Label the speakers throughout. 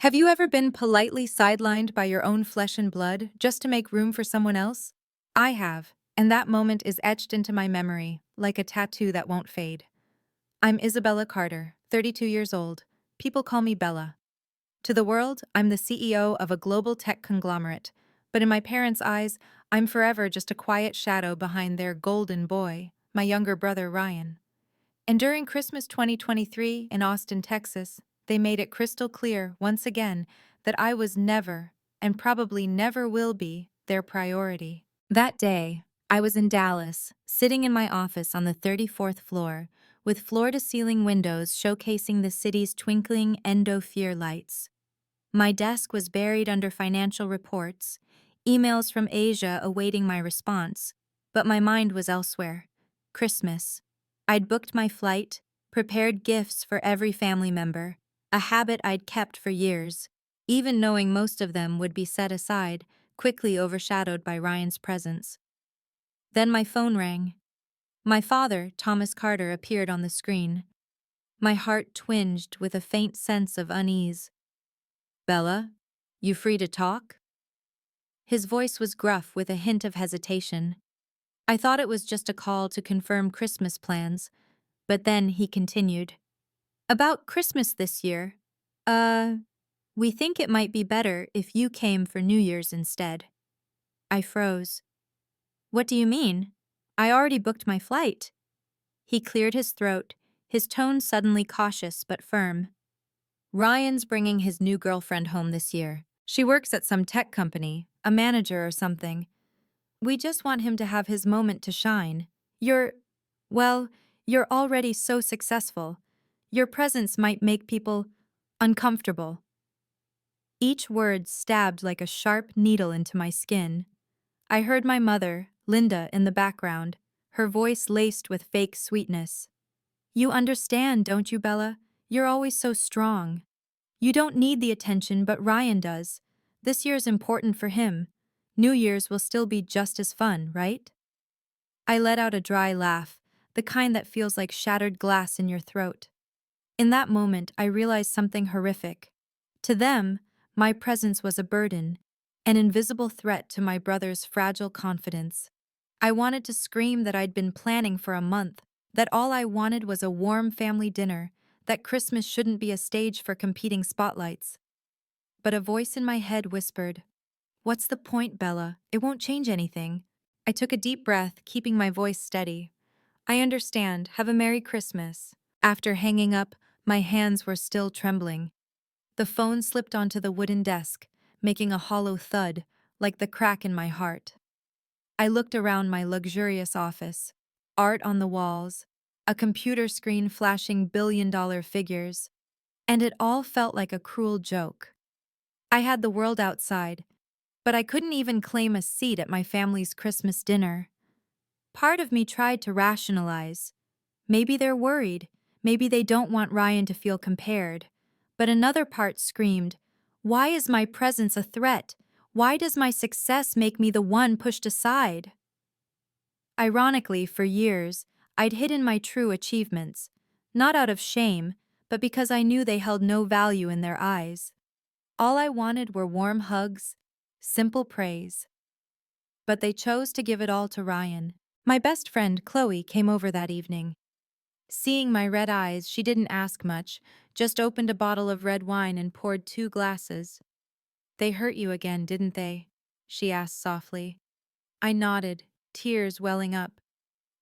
Speaker 1: Have you ever been politely sidelined by your own flesh and blood just to make room for someone else? I have, and that moment is etched into my memory, like a tattoo that won't fade. I'm Isabella Carter, 32 years old. People call me Bella. To the world, I'm the CEO of a global tech conglomerate, but in my parents' eyes, I'm forever just a quiet shadow behind their golden boy, my younger brother Ryan. And during Christmas 2023 in Austin, Texas, they made it crystal clear, once again, that I was never, and probably never will be, their priority. That day, I was in Dallas, sitting in my office on the 34th floor, with floor-to-ceiling windows showcasing the city's twinkling endo-fear lights. My desk was buried under financial reports, emails from Asia awaiting my response, but my mind was elsewhere. Christmas. I'd booked my flight, prepared gifts for every family member, a habit I'd kept for years, even knowing most of them would be set aside, quickly overshadowed by Ryan's presence. Then my phone rang. My father, Thomas Carter, appeared on the screen. My heart twinged with a faint sense of unease. "Bella, you free to talk?" His voice was gruff with a hint of hesitation. I thought it was just a call to confirm Christmas plans, but then he continued. "About Christmas this year, we think it might be better if you came for New Year's instead." I froze. "What do you mean? I already booked my flight." He cleared his throat, his tone suddenly cautious but firm. "Ryan's bringing his new girlfriend home this year. She works at some tech company, a manager or something. We just want him to have his moment to shine. Well, you're already so successful. Your presence might make people uncomfortable." Each word stabbed like a sharp needle into my skin. I heard my mother, Linda, in the background, her voice laced with fake sweetness. "You understand, don't you, Bella? You're always so strong. You don't need the attention, but Ryan does. This year's important for him. New Year's will still be just as fun, right?" I let out a dry laugh, the kind that feels like shattered glass in your throat. In that moment, I realized something horrific. To them, my presence was a burden, an invisible threat to my brother's fragile confidence. I wanted to scream that I'd been planning for a month, that all I wanted was a warm family dinner, that Christmas shouldn't be a stage for competing spotlights. But a voice in my head whispered, "What's the point, Bella? It won't change anything." I took a deep breath, keeping my voice steady. "I understand. Have a Merry Christmas." After hanging up, my hands were still trembling. The phone slipped onto the wooden desk, making a hollow thud, like the crack in my heart. I looked around my luxurious office. Art on the walls, a computer screen flashing billion-dollar figures, and it all felt like a cruel joke. I had the world outside, but I couldn't even claim a seat at my family's Christmas dinner. Part of me tried to rationalize. Maybe they're worried. Maybe they don't want Ryan to feel compared. But another part screamed, "Why is my presence a threat? Why does my success make me the one pushed aside?" Ironically, for years, I'd hidden my true achievements, not out of shame, but because I knew they held no value in their eyes. All I wanted were warm hugs, simple praise. But they chose to give it all to Ryan. My best friend, Chloe, came over that evening. Seeing my red eyes, she didn't ask much, just opened a bottle of red wine and poured 2 glasses. "They hurt you again, didn't they?" she asked softly. I nodded, tears welling up.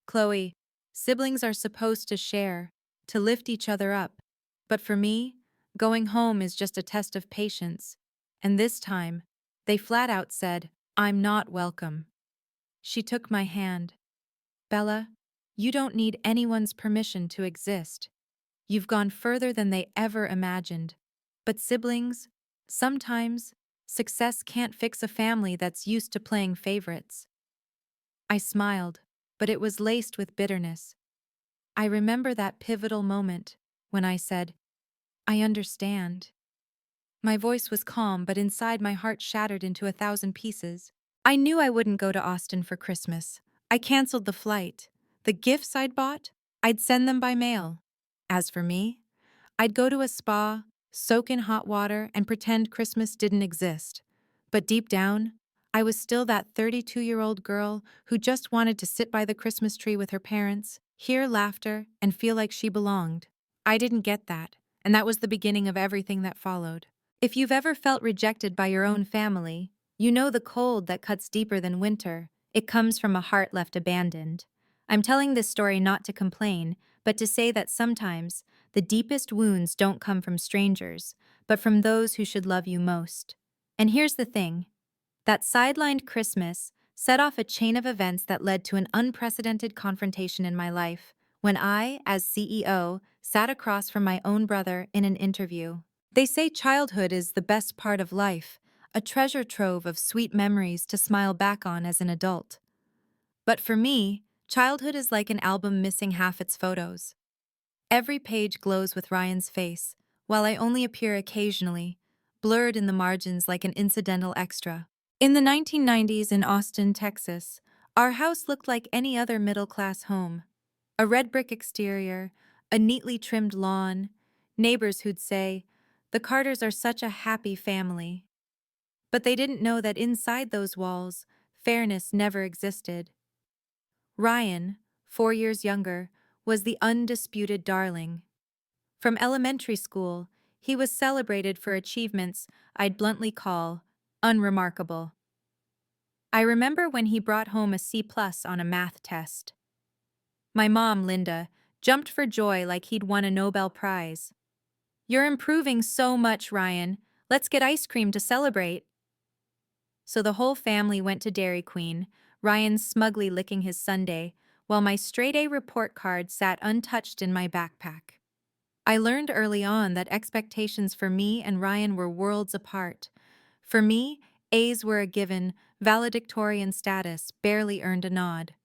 Speaker 1: "Chloe, siblings are supposed to share, to lift each other up. But for me, going home is just a test of patience. And this time, they flat out said, 'I'm not welcome.'" She took my hand. "Bella, you don't need anyone's permission to exist. You've gone further than they ever imagined. But siblings, sometimes, success can't fix a family that's used to playing favorites." I smiled, but it was laced with bitterness. I remember that pivotal moment when I said, "I understand." My voice was calm, but inside my heart shattered into 1,000 pieces. I knew I wouldn't go to Austin for Christmas. I canceled the flight. The gifts I'd bought, I'd send them by mail. As for me, I'd go to a spa, soak in hot water, and pretend Christmas didn't exist. But deep down, I was still that 32-year-old girl who just wanted to sit by the Christmas tree with her parents, hear laughter, and feel like she belonged. I didn't get that, and that was the beginning of everything that followed. If you've ever felt rejected by your own family, you know the cold that cuts deeper than winter. It comes from a heart left abandoned. I'm telling this story not to complain, but to say that sometimes the deepest wounds don't come from strangers, but from those who should love you most. And here's the thing, that sidelined Christmas set off a chain of events that led to an unprecedented confrontation in my life when I, as CEO, sat across from my own brother in an interview. They say childhood is the best part of life, a treasure trove of sweet memories to smile back on as an adult. But for me, childhood is like an album missing half its photos. Every page glows with Ryan's face, while I only appear occasionally, blurred in the margins like an incidental extra. In the 1990s in Austin, Texas, our house looked like any other middle-class home. A red brick exterior, a neatly trimmed lawn, neighbors who'd say, "The Carters are such a happy family." But they didn't know that inside those walls, fairness never existed. Ryan, 4 years younger, was the undisputed darling. From elementary school, he was celebrated for achievements I'd bluntly call unremarkable. I remember when he brought home a C+ on a math test. My mom, Linda, jumped for joy like he'd won a Nobel Prize. "You're improving so much, Ryan. Let's get ice cream to celebrate." So the whole family went to Dairy Queen, Ryan smugly licking his sundae, while my straight-A report card sat untouched in my backpack. I learned early on that expectations for me and Ryan were worlds apart. For me, A's were a given, valedictorian status barely earned a nod.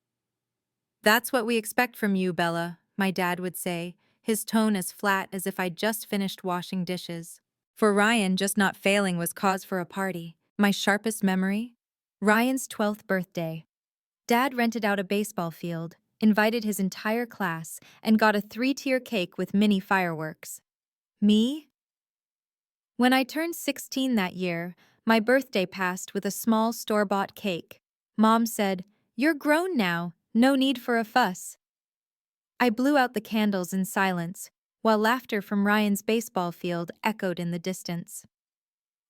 Speaker 1: "That's what we expect from you, Bella," my dad would say, his tone as flat as if I'd just finished washing dishes. For Ryan, just not failing was cause for a party. My sharpest memory? Ryan's 12th birthday. Dad rented out a baseball field, invited his entire class, and got a 3-tier cake with mini fireworks. Me? When I turned 16 that year, my birthday passed with a small store-bought cake. Mom said, "You're grown now, no need for a fuss." I blew out the candles in silence, while laughter from Ryan's baseball field echoed in the distance.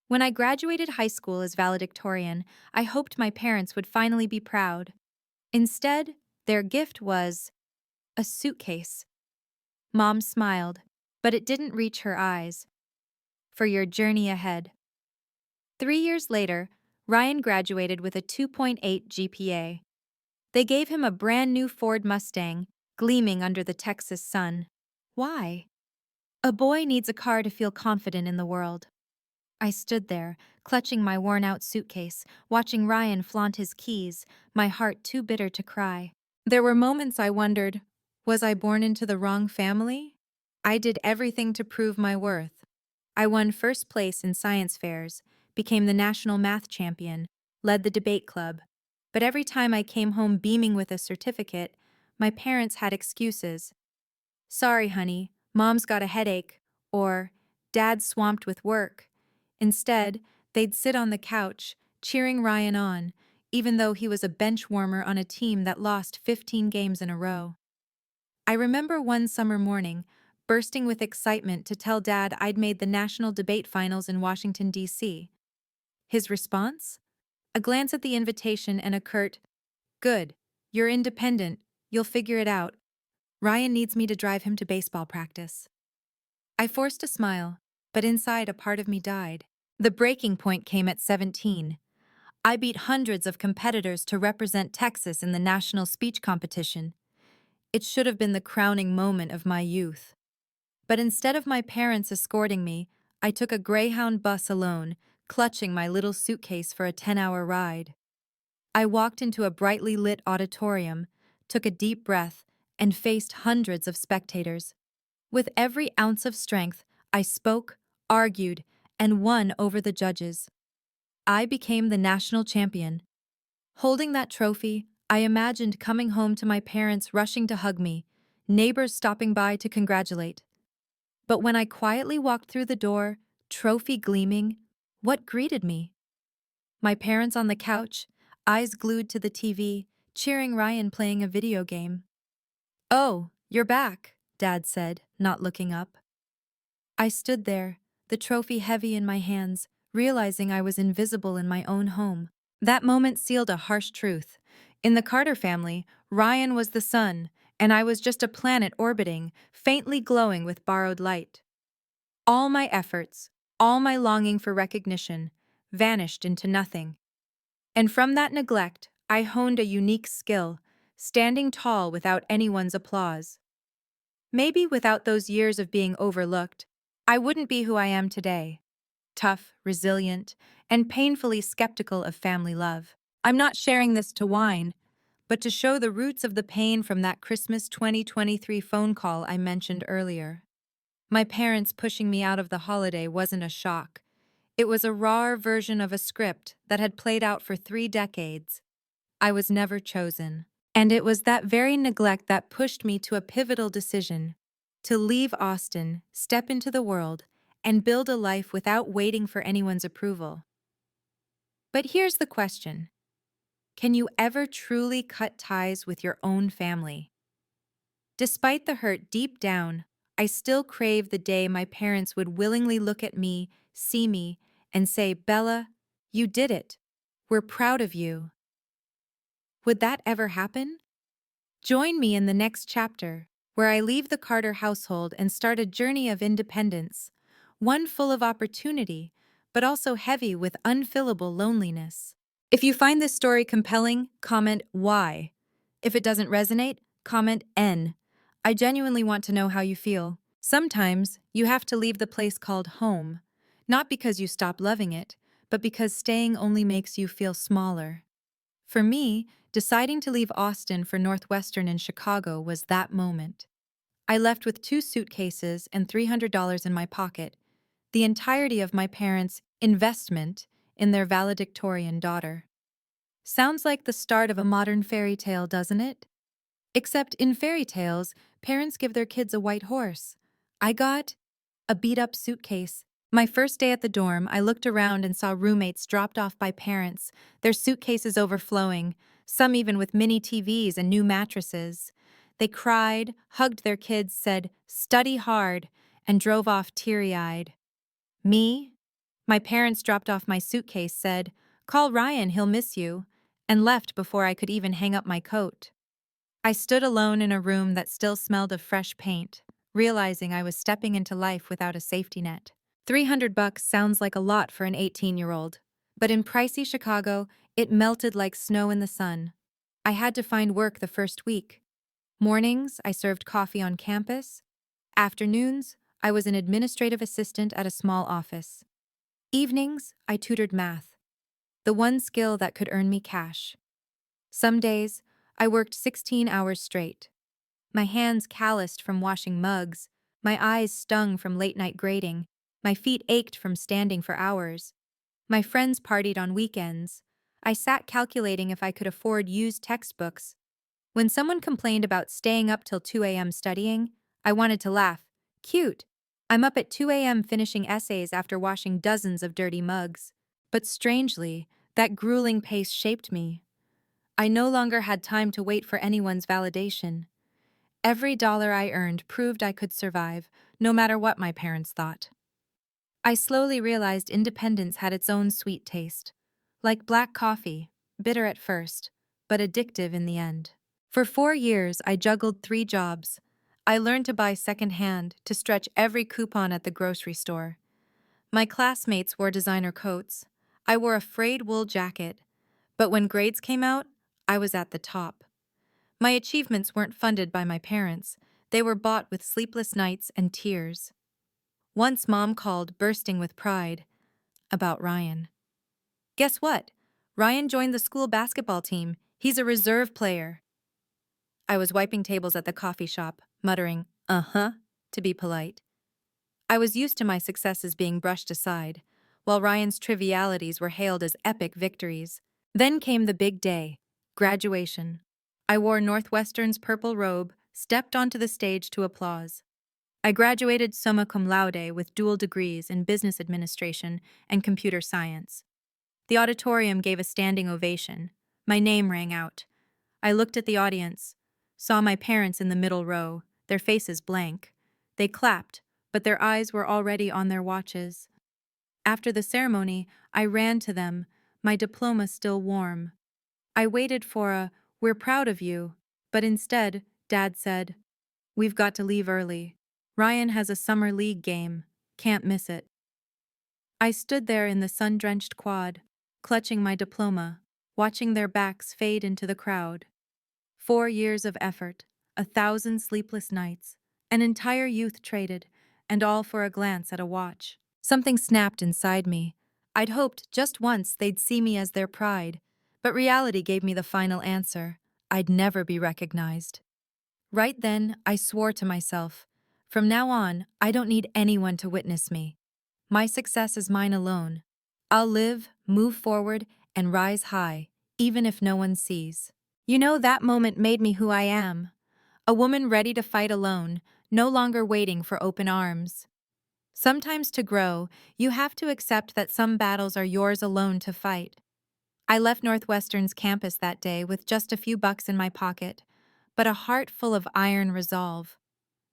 Speaker 1: When I graduated high school as valedictorian, I hoped my parents would finally be proud. Instead, their gift was a suitcase. Mom smiled, but it didn't reach her eyes. "For your journey ahead." 3 years later, Ryan graduated with a 2.8 GPA. They gave him a brand new Ford Mustang, gleaming under the Texas sun. Why? A boy needs a car to feel confident in the world. I stood there, clutching my worn-out suitcase, watching Ryan flaunt his keys, my heart too bitter to cry. There were moments I wondered, was I born into the wrong family? I did everything to prove my worth. I won first place in science fairs, became the national math champion, led the debate club. But every time I came home beaming with a certificate, my parents had excuses. "Sorry, honey, Mom's got a headache," or "Dad's swamped with work." Instead, they'd sit on the couch, cheering Ryan on, even though he was a bench warmer on a team that lost 15 games in a row. I remember one summer morning, bursting with excitement to tell Dad I'd made the national debate finals in Washington, D.C. His response? A glance at the invitation and a curt, "Good, you're independent, you'll figure it out. Ryan needs me to drive him to baseball practice." I forced a smile, but inside a part of me died. The breaking point came at 17. I beat hundreds of competitors to represent Texas in the national speech competition. It should have been the crowning moment of my youth. But instead of my parents escorting me, I took a Greyhound bus alone, clutching my little suitcase for a 10-hour ride. I walked into a brightly lit auditorium, took a deep breath, and faced hundreds of spectators. With every ounce of strength, I spoke, argued, and won over the judges. I became the national champion. Holding that trophy, I imagined coming home to my parents rushing to hug me, neighbors stopping by to congratulate. But when I quietly walked through the door, trophy gleaming, what greeted me? My parents on the couch, eyes glued to the TV, cheering Ryan playing a video game. "Oh, you're back," Dad said, not looking up. I stood there, the trophy heavy in my hands, realizing I was invisible in my own home. That moment sealed a harsh truth. In the Carter family, Ryan was the sun, and I was just a planet orbiting, faintly glowing with borrowed light. All my efforts, all my longing for recognition, vanished into nothing. And from that neglect, I honed a unique skill, standing tall without anyone's applause. Maybe without those years of being overlooked, I wouldn't be who I am today. Tough, resilient, and painfully skeptical of family love. I'm not sharing this to whine, but to show the roots of the pain from that Christmas 2023 phone call I mentioned earlier. My parents pushing me out of the holiday wasn't a shock. It was a raw version of a script that had played out for 3 decades. I was never chosen. And it was that very neglect that pushed me to a pivotal decision: to leave Austin, step into the world, and build a life without waiting for anyone's approval. But here's the question: can you ever truly cut ties with your own family? Despite the hurt deep down, I still crave the day my parents would willingly look at me, see me, and say, "Bella, you did it. We're proud of you." Would that ever happen? Join me in the next chapter, where I leave the Carter household and start a journey of independence, one full of opportunity, but also heavy with unfillable loneliness. If you find this story compelling, comment why. If it doesn't resonate, comment N. I genuinely want to know how you feel. Sometimes, you have to leave the place called home, not because you stop loving it, but because staying only makes you feel smaller. For me, deciding to leave Austin for Northwestern in Chicago was that moment. I left with 2 suitcases and $300 in my pocket, the entirety of my parents' investment in their valedictorian daughter. Sounds like the start of a modern fairy tale, doesn't it? Except in fairy tales, parents give their kids a white horse. I got a beat-up suitcase. My first day at the dorm, I looked around and saw roommates dropped off by parents, their suitcases overflowing, some even with mini TVs and new mattresses. They cried, hugged their kids, said, "Study hard," and drove off teary-eyed. Me? My parents dropped off my suitcase, said, "Call Ryan, he'll miss you," and left before I could even hang up my coat. I stood alone in a room that still smelled of fresh paint, realizing I was stepping into life without a safety net. $300 sounds like a lot for an 18-year-old, but in pricey Chicago, it melted like snow in the sun. I had to find work the first week. Mornings, I served coffee on campus. Afternoons, I was an administrative assistant at a small office. Evenings, I tutored math, the one skill that could earn me cash. Some days, I worked 16 hours straight. My hands calloused from washing mugs, my eyes stung from late-night grading, my feet ached from standing for hours. My friends partied on weekends. I sat calculating if I could afford used textbooks. When someone complained about staying up till 2 a.m. studying, I wanted to laugh. Cute. I'm up at 2 a.m. finishing essays after washing dozens of dirty mugs. But strangely, that grueling pace shaped me. I no longer had time to wait for anyone's validation. Every dollar I earned proved I could survive, no matter what my parents thought. I slowly realized independence had its own sweet taste. Like black coffee, bitter at first, but addictive in the end. For 4 years, I juggled 3 jobs. I learned to buy secondhand, to stretch every coupon at the grocery store. My classmates wore designer coats. I wore a frayed wool jacket. But when grades came out, I was at the top. My achievements weren't funded by my parents. They were bought with sleepless nights and tears. Once Mom called, bursting with pride, about Ryan. Guess what? Ryan joined the school basketball team. He's a reserve player. I was wiping tables at the coffee shop, muttering, "Uh-huh," to be polite. I was used to my successes being brushed aside, while Ryan's trivialities were hailed as epic victories. Then came the big day, graduation. I wore Northwestern's purple robe, stepped onto the stage to applause. I graduated summa cum laude with dual degrees in business administration and computer science. The auditorium gave a standing ovation. My name rang out. I looked at the audience, saw my parents in the middle row, their faces blank. They clapped, but their eyes were already on their watches. After the ceremony, I ran to them, my diploma still warm. I waited for a, "We're proud of you," but instead, Dad said, "We've got to leave early. Ryan has a summer league game. Can't miss it." I stood there in the sun-drenched quad, clutching my diploma, watching their backs fade into the crowd. 4 years of effort, 1,000 sleepless nights, an entire youth traded, and all for a glance at a watch. Something snapped inside me. I'd hoped just once they'd see me as their pride, but reality gave me the final answer. I'd never be recognized. Right then, I swore to myself, from now on, I don't need anyone to witness me. My success is mine alone. I'll live, move forward, and rise high, even if no one sees. You know, that moment made me who I am. A woman ready to fight alone, no longer waiting for open arms. Sometimes to grow, you have to accept that some battles are yours alone to fight. I left Northwestern's campus that day with just a few bucks in my pocket, but a heart full of iron resolve.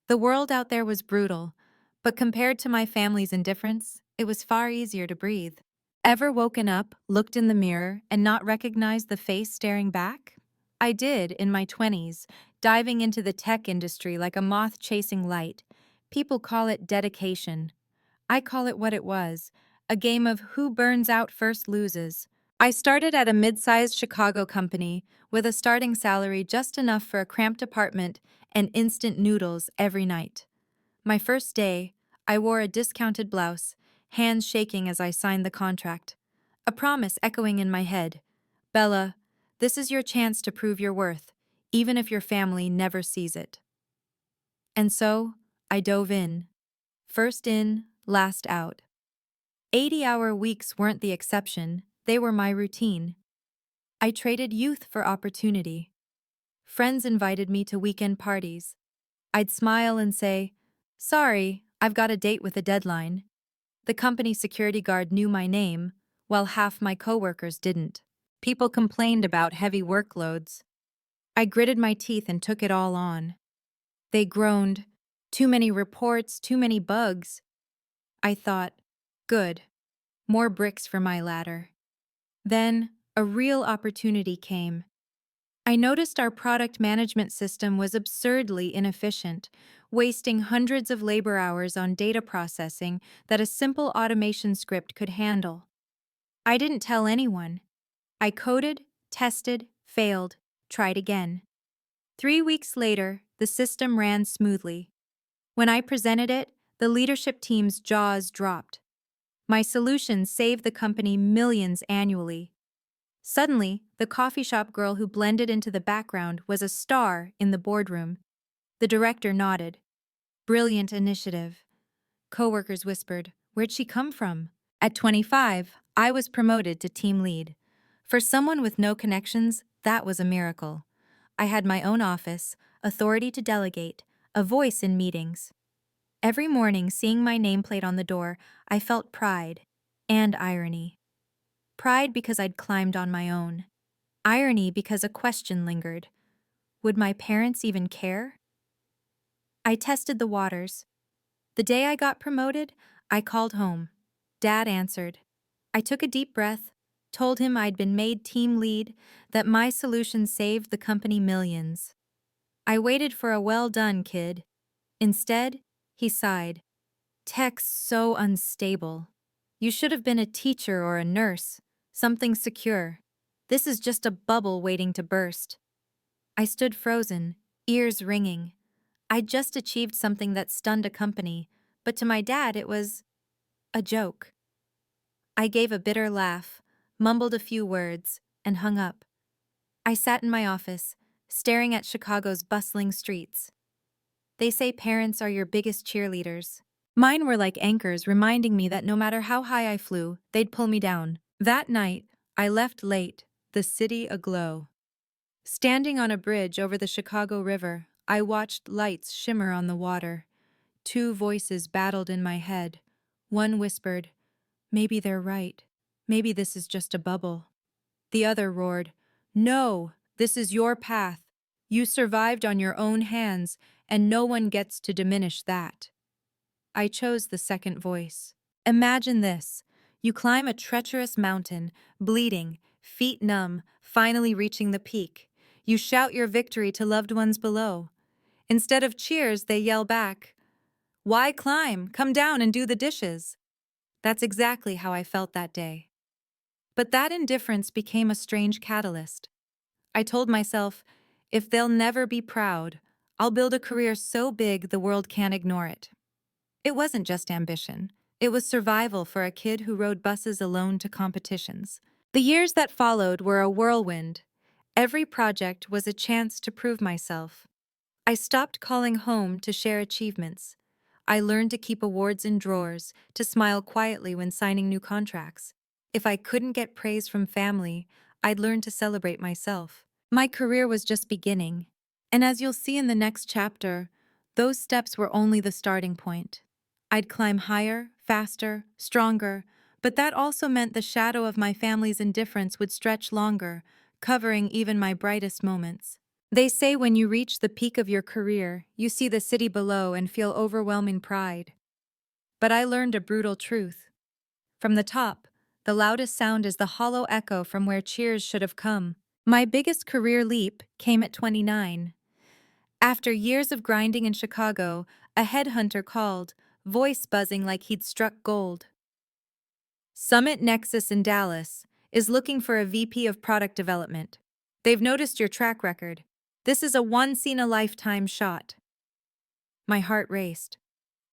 Speaker 1: The world out there was brutal, but compared to my family's indifference, it was far easier to breathe. Ever woken up, looked in the mirror, and not recognized the face staring back? I did in my 20s, diving into the tech industry like a moth chasing light. People call it dedication. I call it what it was, a game of who burns out first loses. I started at a mid-sized Chicago company with a starting salary just enough for a cramped apartment and instant noodles every night. My first day, I wore a discounted blouse, hands shaking as I signed the contract. A promise echoing in my head. "Bella, this is your chance to prove your worth, even if your family never sees it." And so, I dove in. First in, last out. 80-hour weeks weren't the exception, they were my routine. I traded youth for opportunity. Friends invited me to weekend parties. I'd smile and say, "Sorry, I've got a date with a deadline." The company security guard knew my name, while half my coworkers didn't. People complained about heavy workloads. I gritted my teeth and took it all on. They groaned, "Too many reports, too many bugs." I thought, "Good, more bricks for my ladder." Then, a real opportunity came. I noticed our product management system was absurdly inefficient, wasting hundreds of labor hours on data processing that a simple automation script could handle. I didn't tell anyone. I coded, tested, failed, tried again. 3 weeks later, the system ran smoothly. When I presented it, the leadership team's jaws dropped. My solution saved the company millions annually. Suddenly, the coffee shop girl who blended into the background was a star in the boardroom. The director nodded. "Brilliant initiative." Coworkers whispered, "Where'd she come from?" At 25, I was promoted to team lead. For someone with no connections, that was a miracle. I had my own office, authority to delegate, a voice in meetings. Every morning, seeing my nameplate on the door, I felt pride and irony. Pride because I'd climbed on my own. Irony because a question lingered. Would my parents even care? I tested the waters. The day I got promoted, I called home. Dad answered. I took a deep breath, told him I'd been made team lead, that my solution saved the company millions. I waited for a "well done, kid." Instead, he sighed. "Tech's so unstable. You should have been a teacher or a nurse, something secure. This is just a bubble waiting to burst." I stood frozen, ears ringing. I'd just achieved something that stunned a company, but to my dad it was a joke. I gave a bitter laugh, mumbled a few words, and hung up. I sat in my office, staring at Chicago's bustling streets. They say parents are your biggest cheerleaders. Mine were like anchors reminding me that no matter how high I flew, they'd pull me down. That night, I left late, the city aglow. Standing on a bridge over the Chicago River, I watched lights shimmer on the water. Two voices battled in my head. One whispered, "Maybe they're right. Maybe this is just a bubble." The other roared, "No, this is your path. You survived on your own hands, and no one gets to diminish that." I chose the second voice. Imagine this. You climb a treacherous mountain, bleeding, feet numb, finally reaching the peak. You shout your victory to loved ones below. Instead of cheers, they yell back, "Why climb? Come down and do the dishes." That's exactly how I felt that day. But that indifference became a strange catalyst. I told myself, if they'll never be proud, I'll build a career so big the world can't ignore it. It wasn't just ambition. It was survival for a kid who rode buses alone to competitions. The years that followed were a whirlwind. Every project was a chance to prove myself. I stopped calling home to share achievements. I learned to keep awards in drawers, to smile quietly when signing new contracts. If I couldn't get praise from family, I'd learn to celebrate myself. My career was just beginning. And as you'll see in the next chapter, those steps were only the starting point. I'd climb higher, faster, stronger, but that also meant the shadow of my family's indifference would stretch longer, covering even my brightest moments. They say when you reach the peak of your career, you see the city below and feel overwhelming pride. But I learned a brutal truth. From the top, the loudest sound is the hollow echo from where cheers should have come. My biggest career leap came at 29. After years of grinding in Chicago, a headhunter called, voice buzzing like he'd struck gold. Summit Nexus in Dallas is looking for a VP of product development. They've noticed your track record. This is a once-in-a-lifetime shot. My heart raced.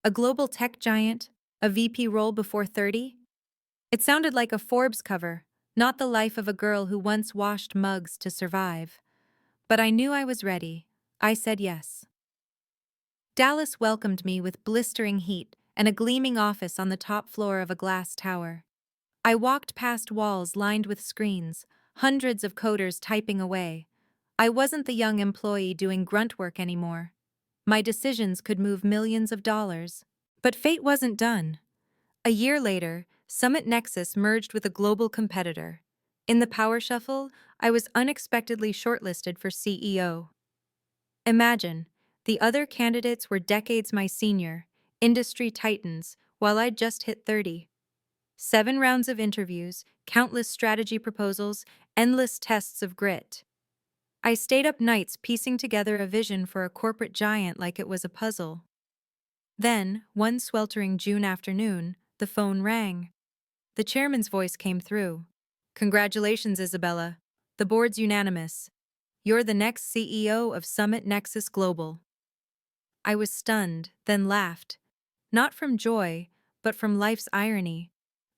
Speaker 1: A global tech giant? A VP role before 30? It sounded like a Forbes cover, not the life of a girl who once washed mugs to survive. But I knew I was ready. I said yes. Dallas welcomed me with blistering heat and a gleaming office on the top floor of a glass tower. I walked past walls lined with screens, hundreds of coders typing away. I wasn't the young employee doing grunt work anymore. My decisions could move millions of dollars. But fate wasn't done. A year later, Summit Nexus merged with a global competitor. In the power shuffle, I was unexpectedly shortlisted for CEO. Imagine, the other candidates were decades my senior, industry titans, while I'd just hit 30. 7 rounds of interviews, countless strategy proposals, endless tests of grit. I stayed up nights piecing together a vision for a corporate giant like it was a puzzle. Then, one sweltering June afternoon, the phone rang. The chairman's voice came through. "Congratulations, Isabella. The board's unanimous. You're the next CEO of Summit Nexus Global." I was stunned, then laughed. Not from joy, but from life's irony.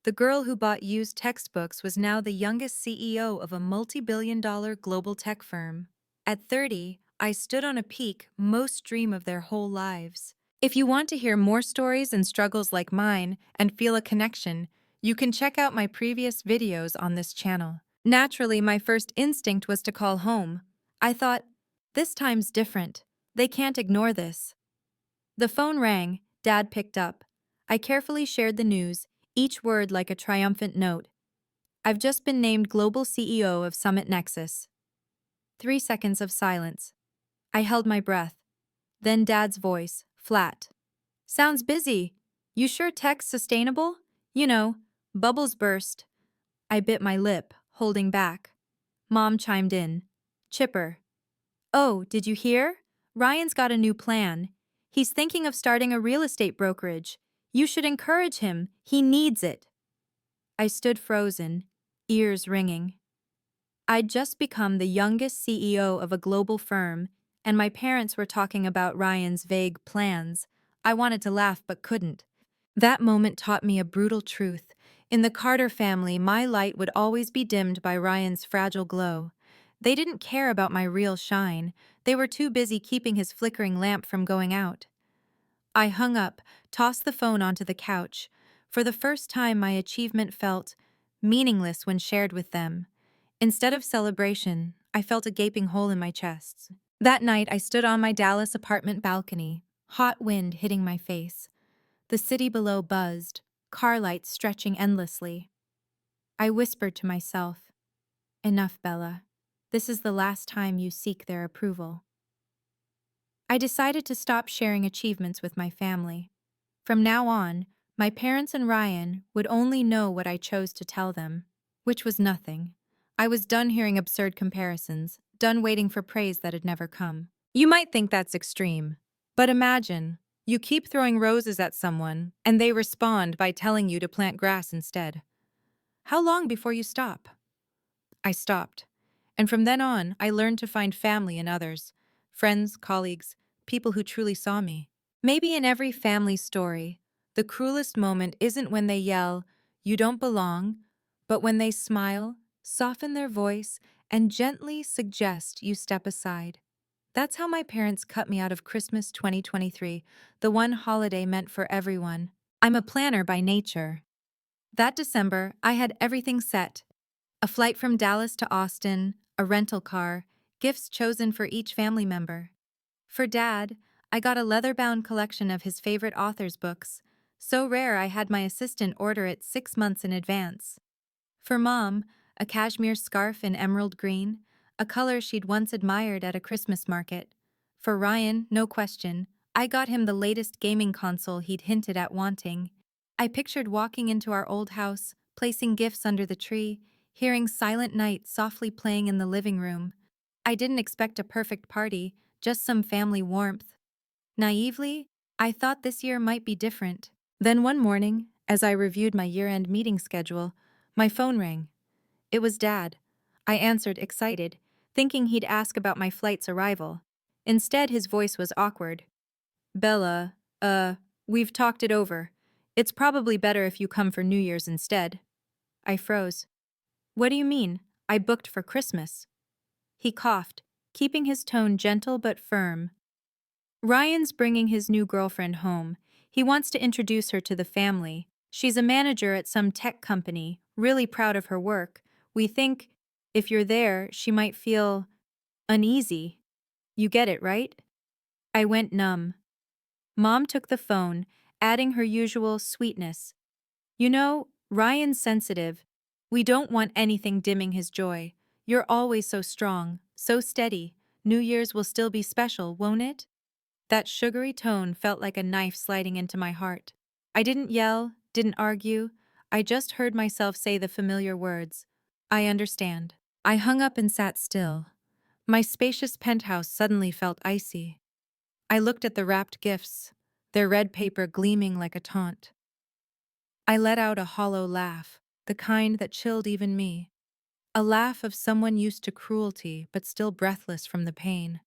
Speaker 1: The girl who bought used textbooks was now the youngest CEO of a multi-billion-dollar global tech firm. At 30, I stood on a peak most dream of their whole lives. If you want to hear more stories and struggles like mine and feel a connection, you can check out my previous videos on this channel. Naturally, my first instinct was to call home. I thought, this time's different. They can't ignore this. The phone rang, Dad picked up. I carefully shared the news, each word like a triumphant note. "I've just been named Global CEO of Summit Nexus." 3 seconds of silence. I held my breath. Then Dad's voice, flat. "Sounds busy. You sure tech's sustainable? You know, bubbles burst." I bit my lip, holding back. Mom chimed in. Chipper. "Oh, did you hear? Ryan's got a new plan. He's thinking of starting a real estate brokerage. You should encourage him. He needs it." I stood frozen, ears ringing. I'd just become the youngest CEO of a global firm, and my parents were talking about Ryan's vague plans. I wanted to laugh but couldn't. That moment taught me a brutal truth. In the Carter family, my light would always be dimmed by Ryan's fragile glow. They didn't care about my real shine. They were too busy keeping his flickering lamp from going out. I hung up, tossed the phone onto the couch. For the first time, my achievement felt meaningless when shared with them. Instead of celebration, I felt a gaping hole in my chest. That night, I stood on my Dallas apartment balcony. hot wind hitting my face. The city below buzzed, car lights stretching endlessly. I whispered to myself, "Enough, Bella. This is the last time you seek their approval." I decided to stop sharing achievements with my family. From now on, my parents and Ryan would only know what I chose to tell them, which was nothing. I was done hearing absurd comparisons, done waiting for praise that had never come. You might think that's extreme, but imagine, you keep throwing roses at someone, and they respond by telling you to plant grass instead. How long before you stop? I stopped. And from then on, I learned to find family in others, friends, colleagues, people who truly saw me. Maybe in every family story, the cruelest moment isn't when they yell, "You don't belong," but when they smile, soften their voice, and gently suggest you step aside. That's how my parents cut me out of Christmas 2023, the one holiday meant for everyone. I'm a planner by nature. That December, I had everything set. A flight from Dallas to Austin, a rental car, gifts chosen for each family member. For Dad, I got a leather-bound collection of his favorite authors' books, so rare I had my assistant order it 6 months in advance. For Mom, a cashmere scarf in emerald green, a color she'd once admired at a Christmas market. For Ryan, no question, I got him the latest gaming console he'd hinted at wanting. I pictured walking into our old house, placing gifts under the tree, hearing Silent Night softly playing in the living room. I didn't expect a perfect party, just some family warmth. Naively, I thought this year might be different. Then one morning, as I reviewed my year-end meeting schedule, my phone rang. It was Dad. I answered, excited, thinking he'd ask about my flight's arrival. Instead, his voice was awkward. "Bella, we've talked it over. It's probably better if you come for New Year's instead." I froze. "What do you mean? I booked for Christmas." He coughed, keeping his tone gentle but firm. "Ryan's bringing his new girlfriend home. He wants to introduce her to the family. She's a manager at some tech company, really proud of her work. We think, if you're there, she might feel uneasy. You get it, right?" I went numb. Mom took the phone, adding her usual sweetness. "You know, Ryan's sensitive. We don't want anything dimming his joy. You're always so strong, so steady. New Year's will still be special, won't it?" That sugary tone felt like a knife sliding into my heart. I didn't yell, didn't argue. I just heard myself say the familiar words. "I understand." I hung up and sat still. My spacious penthouse suddenly felt icy. I looked at the wrapped gifts, their red paper gleaming like a taunt. I let out a hollow laugh, the kind that chilled even me. A laugh of someone used to cruelty but still breathless from the pain.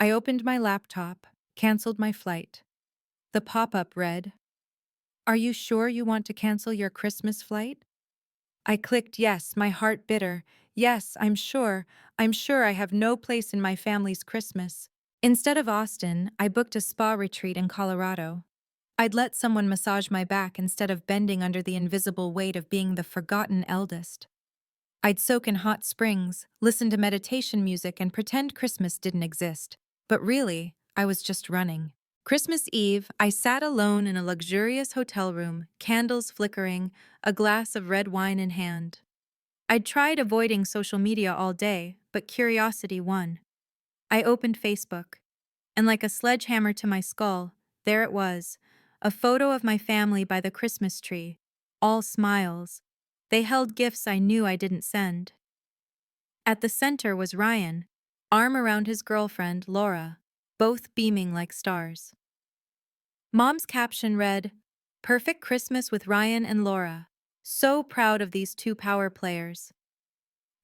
Speaker 1: I opened my laptop, canceled my flight. The pop-up read, "Are you sure you want to cancel your Christmas flight?" I clicked yes, my heart bitter. Yes, I'm sure. I'm sure I have no place in my family's Christmas. Instead of Austin, I booked a spa retreat in Colorado. I'd let someone massage my back instead of bending under the invisible weight of being the forgotten eldest. I'd soak in hot springs, listen to meditation music, and pretend Christmas didn't exist. But really, I was just running. Christmas Eve, I sat alone in a luxurious hotel room, candles flickering, a glass of red wine in hand. I'd tried avoiding social media all day, but curiosity won. I opened Facebook, and like a sledgehammer to my skull, there it was, a photo of my family by the Christmas tree, all smiles. They held gifts I knew I didn't send. At the center was Ryan, arm around his girlfriend, Laura, both beaming like stars. Mom's caption read, "Perfect Christmas with Ryan and Laura. So proud of these two power players."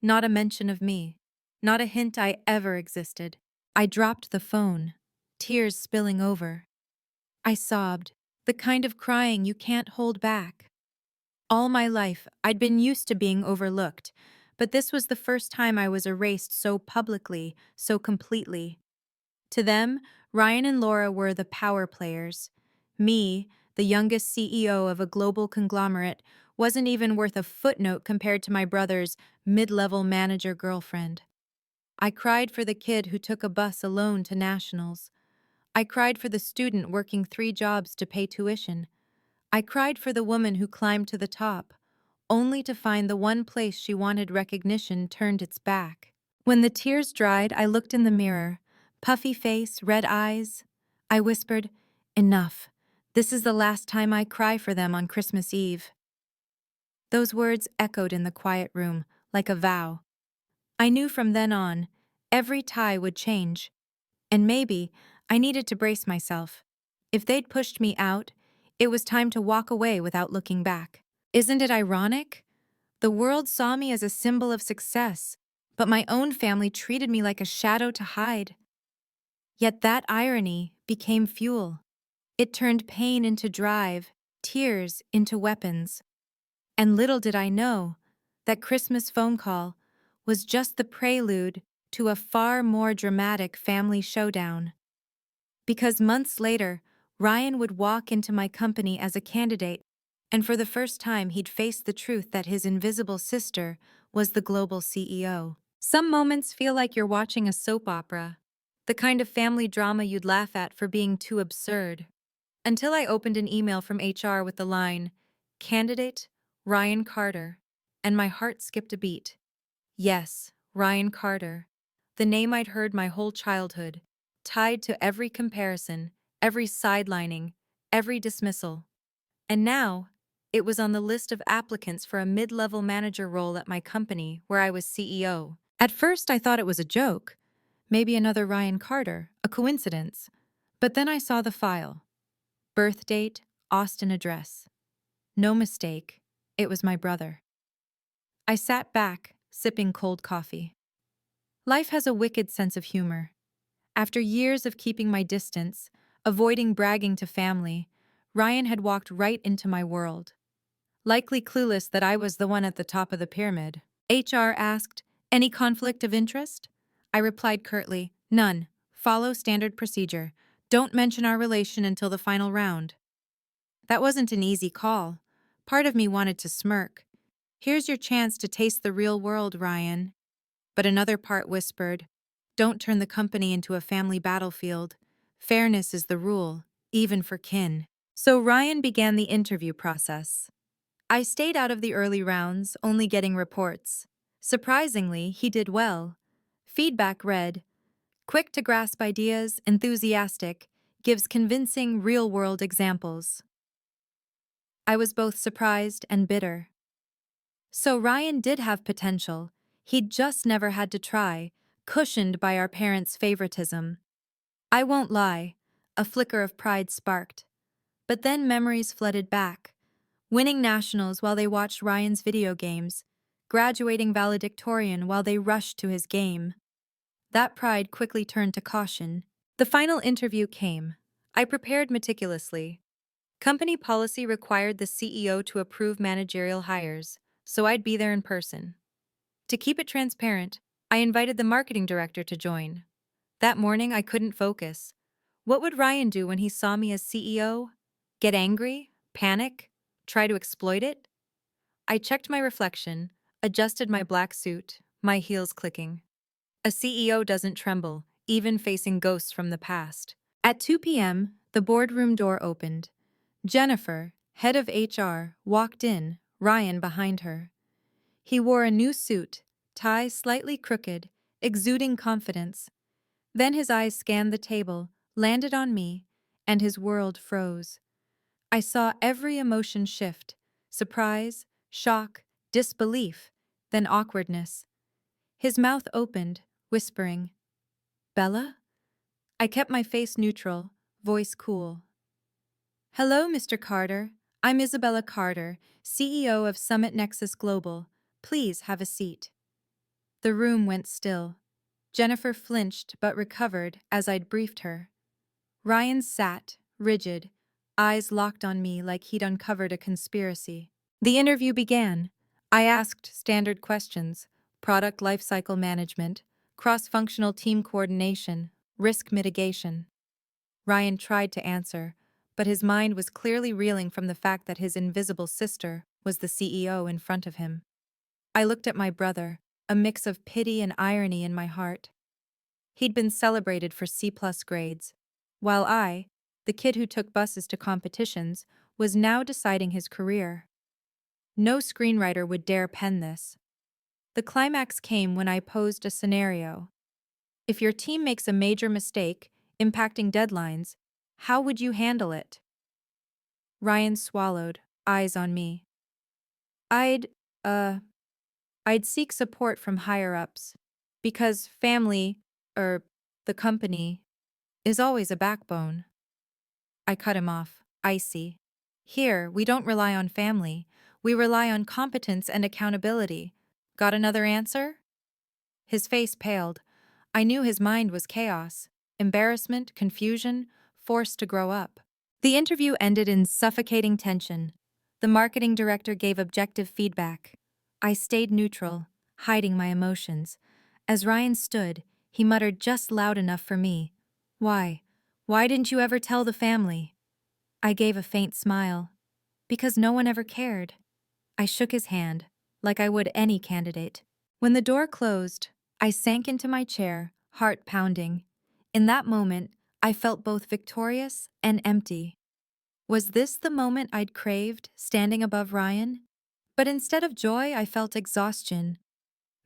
Speaker 1: Not a mention of me. Not a hint I ever existed. I dropped the phone, tears spilling over. I sobbed, the kind of crying you can't hold back. All my life, I'd been used to being overlooked, but this was the first time I was erased so publicly, so completely. To them, Ryan and Laura were the power players. Me, the youngest CEO of a global conglomerate, wasn't even worth a footnote compared to my brother's mid-level manager girlfriend. I cried for the kid who took a bus alone to nationals. I cried for the student working 3 jobs to pay tuition. I cried for the woman who climbed to the top, only to find the one place she wanted recognition turned its back. When the tears dried, I looked in the mirror. Puffy face, red eyes. I whispered, "Enough. This is the last time I cry for them on Christmas Eve." Those words echoed in the quiet room, like a vow. I knew from then on, every tie would change. And maybe I needed to brace myself. If they'd pushed me out, it was time to walk away without looking back. Isn't it ironic? The world saw me as a symbol of success, but my own family treated me like a shadow to hide. Yet that irony became fuel. It turned pain into drive, tears into weapons. And little did I know, that Christmas phone call was just the prelude to a far more dramatic family showdown. Because months later, Ryan would walk into my company as a candidate, and for the first time he'd face the truth that his invisible sister was the global CEO. Some moments feel like you're watching a soap opera, the kind of family drama you'd laugh at for being too absurd. Until I opened an email from HR with the line, "Candidate, Ryan Carter," and my heart skipped a beat. Yes, Ryan Carter. The name I'd heard my whole childhood, tied to every comparison, every sidelining, every dismissal. And now, it was on the list of applicants for a mid-level manager role at my company where I was CEO. At first, I thought it was a joke. Maybe another Ryan Carter, a coincidence. But then I saw the file. Birth date, Austin address. No mistake, it was my brother. I sat back, sipping cold coffee. Life has a wicked sense of humor. After years of keeping my distance, avoiding bragging to family, Ryan had walked right into my world. Likely clueless that I was the one at the top of the pyramid. HR asked, "Any conflict of interest?" I replied curtly, "None. Follow standard procedure. Don't mention our relation until the final round." That wasn't an easy call. Part of me wanted to smirk. "Here's your chance to taste the real world, Ryan." But another part whispered, "Don't turn the company into a family battlefield. Fairness is the rule, even for kin." So Ryan began the interview process. I stayed out of the early rounds, only getting reports. Surprisingly, he did well. Feedback read, "Quick to grasp ideas, enthusiastic, gives convincing real-world examples." I was both surprised and bitter. So Ryan did have potential. He'd just never had to try, cushioned by our parents' favoritism. I won't lie, a flicker of pride sparked. But then memories flooded back. Winning nationals while they watched Ryan's video games, graduating valedictorian while they rushed to his game. That pride quickly turned to caution. The final interview came. I prepared meticulously. Company policy required the CEO to approve managerial hires, so I'd be there in person. To keep it transparent, I invited the marketing director to join. That morning, I couldn't focus. What would Ryan do when he saw me as CEO? Get angry? Panic? Try to exploit it? I checked my reflection, adjusted my black suit, my heels clicking. A CEO doesn't tremble, even facing ghosts from the past. At 2 p.m., the boardroom door opened. Jennifer, head of HR, walked in, Ryan behind her. He wore a new suit, tie slightly crooked, exuding confidence. Then his eyes scanned the table, landed on me, and his world froze. I saw every emotion shift: surprise, shock, disbelief, then awkwardness. His mouth opened, whispering, "Bella?" I kept my face neutral, voice cool. "Hello, Mr. Carter. I'm Isabella Carter, CEO of Summit Nexus Global. Please have a seat." The room went still. Jennifer flinched but recovered as I'd briefed her. Ryan sat, rigid, eyes locked on me like he'd uncovered a conspiracy. The interview began. I asked standard questions: product lifecycle management, cross-functional team coordination, risk mitigation. Ryan tried to answer, but his mind was clearly reeling from the fact that his invisible sister was the CEO in front of him. I looked at my brother, a mix of pity and irony in my heart. He'd been celebrated for C-plus grades, while I, the kid who took buses to competitions, was now deciding his career. No screenwriter would dare pen this. The climax came when I posed a scenario. If your team makes a major mistake, impacting deadlines, how would you handle it? Ryan swallowed, eyes on me. I'd, uh, I'd seek support from higher-ups. Because family, the company, is always a backbone. I cut him off, icy. Here, we don't rely on family. We rely on competence and accountability. Got another answer? His face paled. I knew his mind was chaos. Embarrassment, confusion, forced to grow up. The interview ended in suffocating tension. The marketing director gave objective feedback. I stayed neutral, hiding my emotions. As Ryan stood, he muttered just loud enough for me. Why? Why didn't you ever tell the family? I gave a faint smile. Because no one ever cared. I shook his hand, like I would any candidate. When the door closed, I sank into my chair, heart pounding. In that moment, I felt both victorious and empty. Was this the moment I'd craved, standing above Ryan? But instead of joy, I felt exhaustion.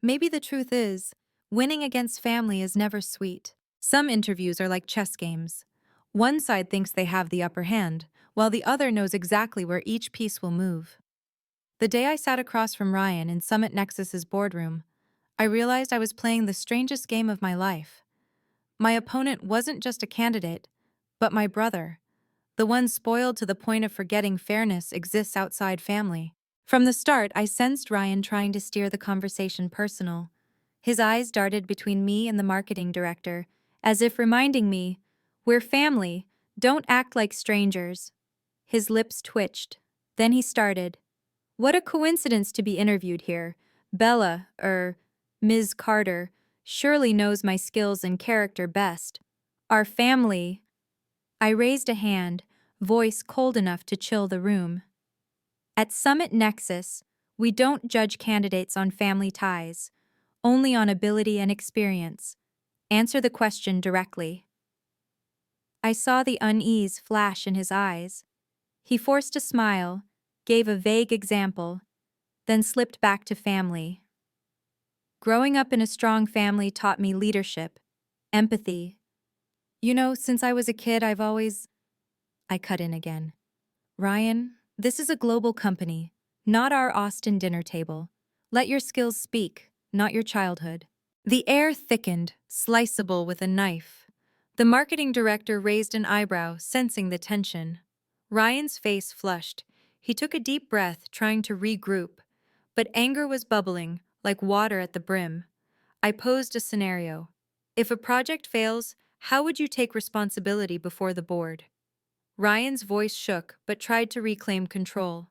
Speaker 1: Maybe the truth is, winning against family is never sweet. Some interviews are like chess games. One side thinks they have the upper hand, while the other knows exactly where each piece will move. The day I sat across from Ryan in Summit Nexus's boardroom, I realized I was playing the strangest game of my life. My opponent wasn't just a candidate, but my brother, the one spoiled to the point of forgetting fairness exists outside family. From the start, I sensed Ryan trying to steer the conversation personal. His eyes darted between me and the marketing director, as if reminding me, we're family, don't act like strangers. His lips twitched. Then he started. What a coincidence to be interviewed here. Bella, Ms. Carter, surely knows my skills and character best. Our family. I raised a hand, voice cold enough to chill the room. At Summit Nexus, we don't judge candidates on family ties, only on ability and experience. Answer the question directly. I saw the unease flash in his eyes. He forced a smile, gave a vague example, then slipped back to family. Growing up in a strong family taught me leadership, empathy. Since I was a kid, I cut in again. Ryan, this is a global company, not our Austin dinner table. Let your skills speak, not your childhood. The air thickened, sliceable with a knife. The marketing director raised an eyebrow, sensing the tension. Ryan's face flushed. He took a deep breath, trying to regroup. But anger was bubbling, like water at the brim. I posed a scenario. If a project fails, how would you take responsibility before the board? Ryan's voice shook, but tried to reclaim control.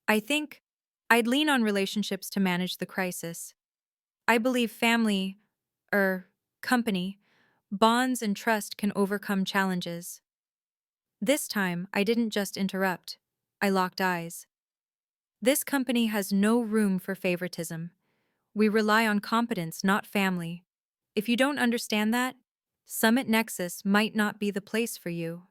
Speaker 1: I think I'd lean on relationships to manage the crisis. I believe family, company, bonds and trust can overcome challenges. This time, I didn't just interrupt. I locked eyes. This company has no room for favoritism. We rely on competence, not family. If you don't understand that, Summit Nexus might not be the place for you.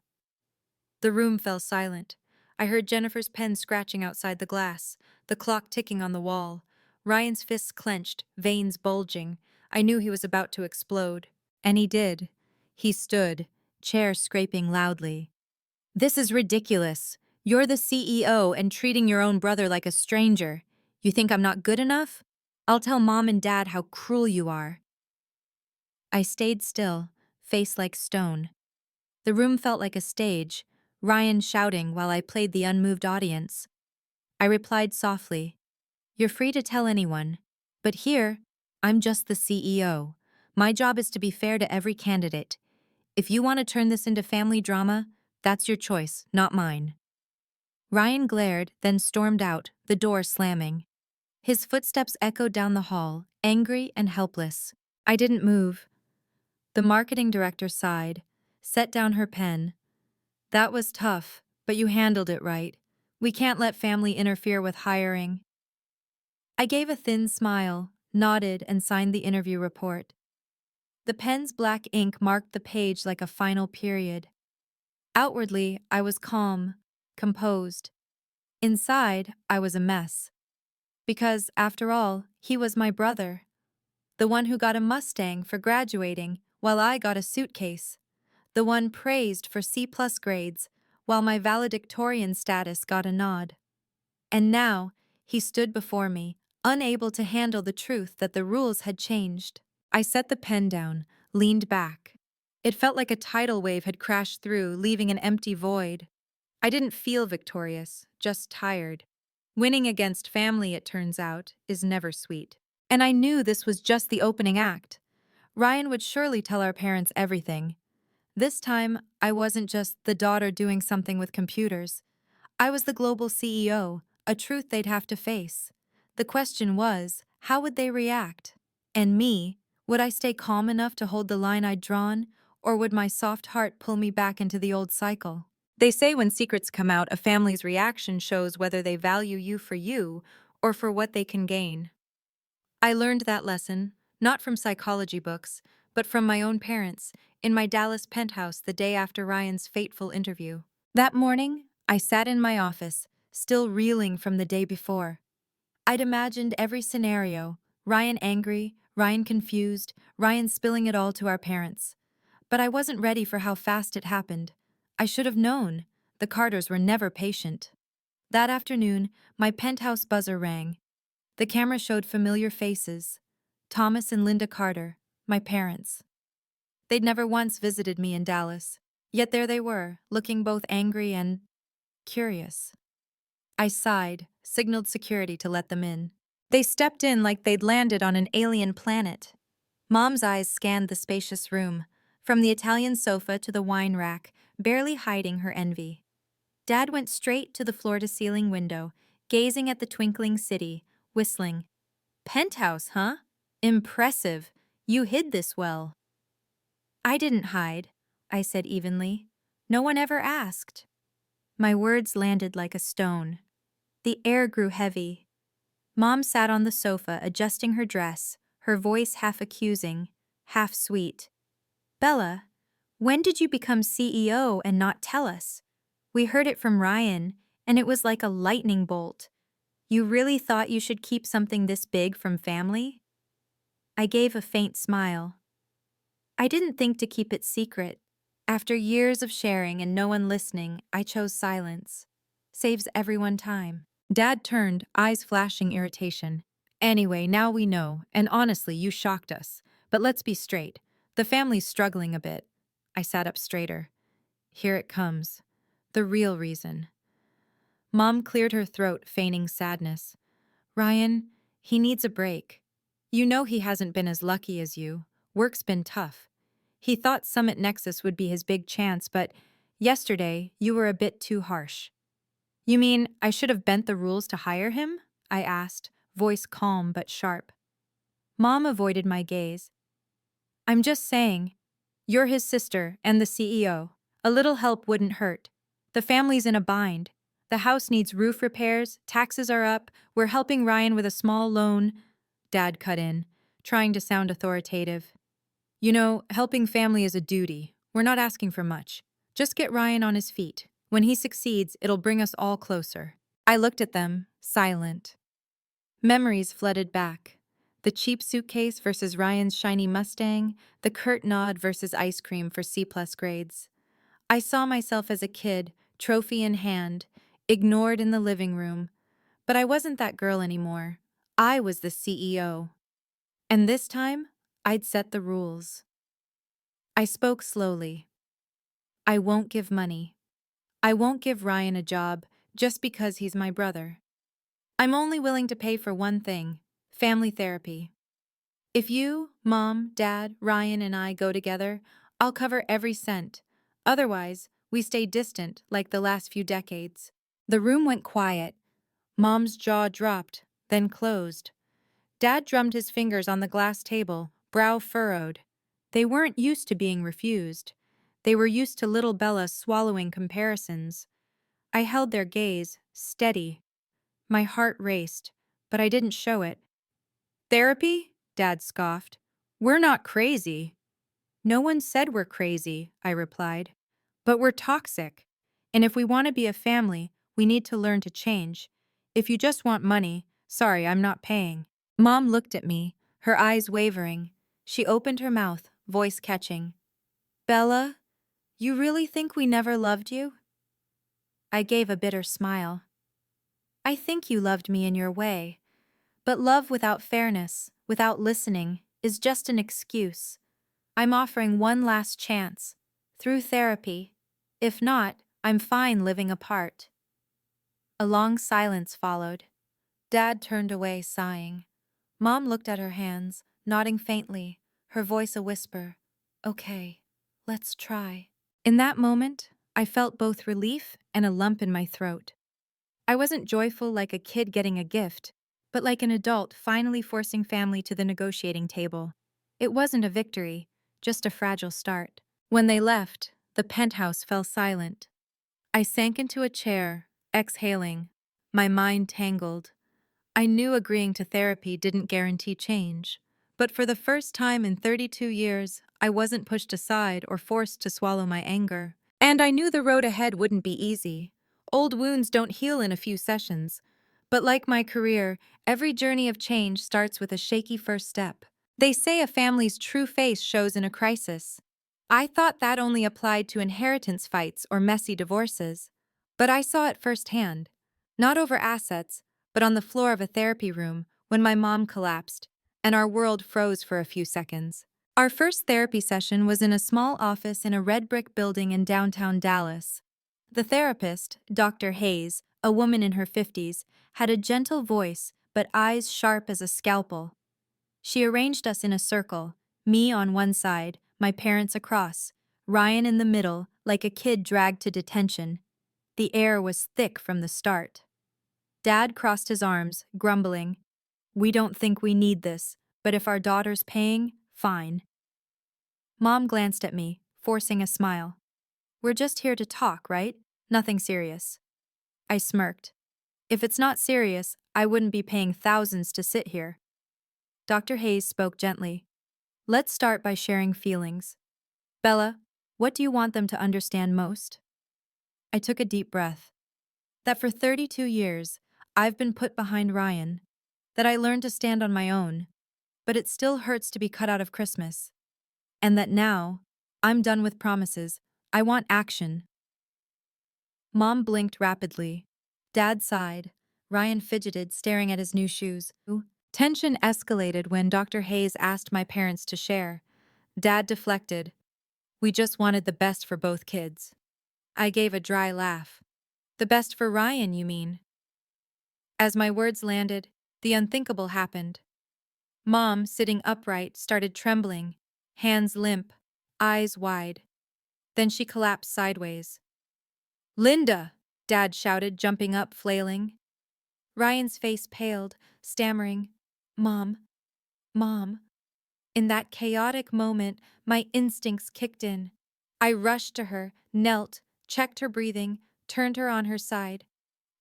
Speaker 1: The room fell silent. I heard Jennifer's pen scratching outside the glass, the clock ticking on the wall. Ryan's fists clenched, veins bulging. I knew he was about to explode. And he did. He stood, chair scraping loudly. This is ridiculous. You're the CEO and treating your own brother like a stranger. You think I'm not good enough? I'll tell Mom and Dad how cruel you are. I stayed still, face like stone. The room felt like a stage, Ryan shouting while I played the unmoved audience. I replied softly, You're free to tell anyone, but here, I'm just the CEO. My job is to be fair to every candidate. If you want to turn this into family drama, that's your choice, not mine. Ryan glared, then stormed out, the door slamming. His footsteps echoed down the hall, angry and helpless. I didn't move. The marketing director sighed, set down her pen. That was tough, but you handled it right. We can't let family interfere with hiring. I gave a thin smile, nodded, and signed the interview report. The pen's black ink marked the page like a final period. Outwardly, I was calm, composed. Inside, I was a mess. Because, after all, he was my brother. The one who got a Mustang for graduating, while I got a suitcase. The one praised for C-plus grades, while my valedictorian status got a nod. And now, he stood before me, unable to handle the truth that the rules had changed. I set the pen down, leaned back. It felt like a tidal wave had crashed through, leaving an empty void. I didn't feel victorious, just tired. Winning against family, it turns out, is never sweet. And I knew this was just the opening act. Ryan would surely tell our parents everything. This time, I wasn't just the daughter doing something with computers. I was the global CEO, a truth they'd have to face. The question was, how would they react? And me, would I stay calm enough to hold the line I'd drawn, or would my soft heart pull me back into the old cycle? They say when secrets come out, a family's reaction shows whether they value you or for what they can gain. I learned that lesson, not from psychology books, but from my own parents, in my Dallas penthouse the day after Ryan's fateful interview. That morning, I sat in my office, still reeling from the day before. I'd imagined every scenario: Ryan angry, Ryan confused, Ryan spilling it all to our parents. But I wasn't ready for how fast it happened. I should have known. The Carters were never patient. That afternoon, my penthouse buzzer rang. The camera showed familiar faces: Thomas and Linda Carter, my parents. They'd never once visited me in Dallas. Yet there they were, looking both angry and curious. I sighed, signaled security to let them in. They stepped in like they'd landed on an alien planet. Mom's eyes scanned the spacious room, from the Italian sofa to the wine rack, barely hiding her envy. Dad went straight to the floor-to-ceiling window, gazing at the twinkling city, whistling. "Penthouse, huh? Impressive. You hid this well." "I didn't hide," I said evenly. "No one ever asked." My words landed like a stone. The air grew heavy. Mom sat on the sofa adjusting her dress, her voice half accusing, half sweet. "Bella, when did you become CEO and not tell us? We heard it from Ryan, and it was like a lightning bolt. You really thought you should keep something this big from family?" I gave a faint smile. I didn't think to keep it secret. After years of sharing and no one listening, I chose silence. Saves everyone time. Dad turned, eyes flashing irritation. "Anyway, now we know, and honestly, you shocked us. But let's be straight. The family's struggling a bit." I sat up straighter. "Here it comes. The real reason." Mom cleared her throat, feigning sadness. "Ryan, he needs a break. You know he hasn't been as lucky as you. Work's been tough. He thought Summit Nexus would be his big chance, but yesterday you were a bit too harsh." "You mean I should have bent the rules to hire him?" I asked, voice calm but sharp. Mom avoided my gaze. "I'm just saying, you're his sister and the CEO. A little help wouldn't hurt. The family's in a bind. The house needs roof repairs, taxes are up, we're helping Ryan with a small loan." Dad cut in, trying to sound authoritative. "You know, helping family is a duty. We're not asking for much. Just get Ryan on his feet. When he succeeds, it'll bring us all closer." I looked at them, silent. Memories flooded back. The cheap suitcase versus Ryan's shiny Mustang, the curt nod versus ice cream for C-plus grades. I saw myself as a kid, trophy in hand, ignored in the living room. But I wasn't that girl anymore. I was the CEO. And this time, I'd set the rules. I spoke slowly. "I won't give money. I won't give Ryan a job just because he's my brother. I'm only willing to pay for one thing: family therapy. If you, Mom, Dad, Ryan, and I go together, I'll cover every cent. Otherwise, we stay distant like the last few decades." The room went quiet. Mom's jaw dropped, then closed. Dad drummed his fingers on the glass table, brow furrowed. They weren't used to being refused. They were used to little Bella swallowing comparisons. I held their gaze, steady. My heart raced, but I didn't show it. "Therapy?" Dad scoffed. "We're not crazy." "No one said we're crazy," I replied. But we're toxic. And if we want to be a family, we need to learn to change. If you just want money, sorry, I'm not paying. Mom looked at me, her eyes wavering. She opened her mouth, voice catching. Bella, you really think we never loved you? I gave a bitter smile. I think you loved me in your way. But love without fairness, without listening, is just an excuse. I'm offering one last chance. Through therapy. If not, I'm fine living apart. A long silence followed. Dad turned away, sighing. Mom looked at her hands, nodding faintly, her voice a whisper. Okay, let's try. In that moment, I felt both relief and a lump in my throat. I wasn't joyful like a kid getting a gift, but like an adult finally forcing family to the negotiating table. It wasn't a victory, just a fragile start. When they left, the penthouse fell silent. I sank into a chair, exhaling, my mind tangled. I knew agreeing to therapy didn't guarantee change, but for the first time in 32 years, I wasn't pushed aside or forced to swallow my anger. And I knew the road ahead wouldn't be easy. Old wounds don't heal in a few sessions. But like my career, every journey of change starts with a shaky first step. They say a family's true face shows in a crisis. I thought that only applied to inheritance fights or messy divorces. But I saw it firsthand. Not over assets, but on the floor of a therapy room when my mom collapsed, and our world froze for a few seconds. Our first therapy session was in a small office in a red brick building in downtown Dallas. The therapist, Dr. Hayes, a woman in her 50s, had a gentle voice but eyes sharp as a scalpel. She arranged us in a circle, me on one side, my parents across, Ryan in the middle, like a kid dragged to detention. The air was thick from the start. Dad crossed his arms, grumbling. We don't think we need this, but if our daughter's paying, fine. Mom glanced at me, forcing a smile. We're just here to talk, right? Nothing serious. I smirked. If it's not serious, I wouldn't be paying thousands to sit here. Dr. Hayes spoke gently. Let's start by sharing feelings. Bella, what do you want them to understand most? I took a deep breath. That for 32 years, I've been put behind Ryan. That I learned to stand on my own. But it still hurts to be cut out of Christmas. And that now, I'm done with promises. I want action. Mom blinked rapidly. Dad sighed. Ryan fidgeted, staring at his new shoes. Tension escalated when Dr. Hayes asked my parents to share. Dad deflected. We just wanted the best for both kids. I gave a dry laugh. The best for Ryan, you mean? As my words landed, the unthinkable happened. Mom, sitting upright, started trembling, hands limp, eyes wide. Then she collapsed sideways. Linda! Dad shouted, jumping up, flailing. Ryan's face paled, stammering, Mom, Mom. In that chaotic moment, my instincts kicked in. I rushed to her, knelt, checked her breathing, turned her on her side.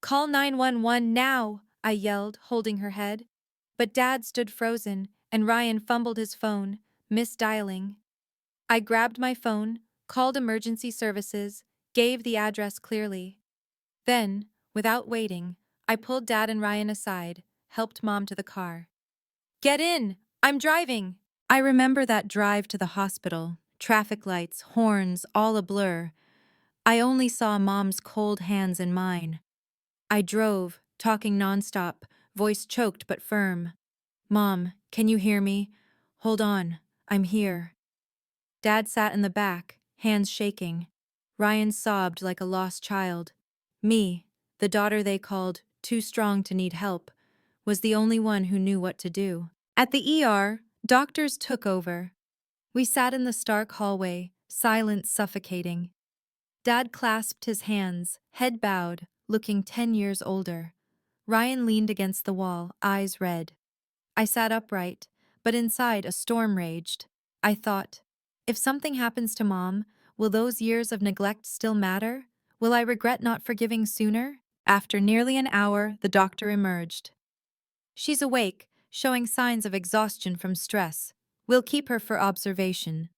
Speaker 1: Call 911 now, I yelled, holding her head. But Dad stood frozen, and Ryan fumbled his phone, misdialing. I grabbed my phone, called emergency services, gave the address clearly. Then, without waiting, I pulled Dad and Ryan aside, helped Mom to the car. Get in! I'm driving! I remember that drive to the hospital, traffic lights, horns, all a blur. I only saw Mom's cold hands in mine. I drove, talking nonstop, voice choked but firm. Mom, can you hear me? Hold on, I'm here. Dad sat in the back, hands shaking. Ryan sobbed like a lost child. Me, the daughter they called too strong to need help, was the only one who knew what to do. At the ER, doctors took over. We sat in the stark hallway, silence suffocating. Dad clasped his hands, head bowed, looking 10 years older. Ryan leaned against the wall, eyes red. I sat upright, but inside a storm raged. I thought, if something happens to Mom, will those years of neglect still matter? Will I regret not forgiving sooner? After nearly an hour, the doctor emerged. She's awake, showing signs of exhaustion from stress. We'll keep her for observation.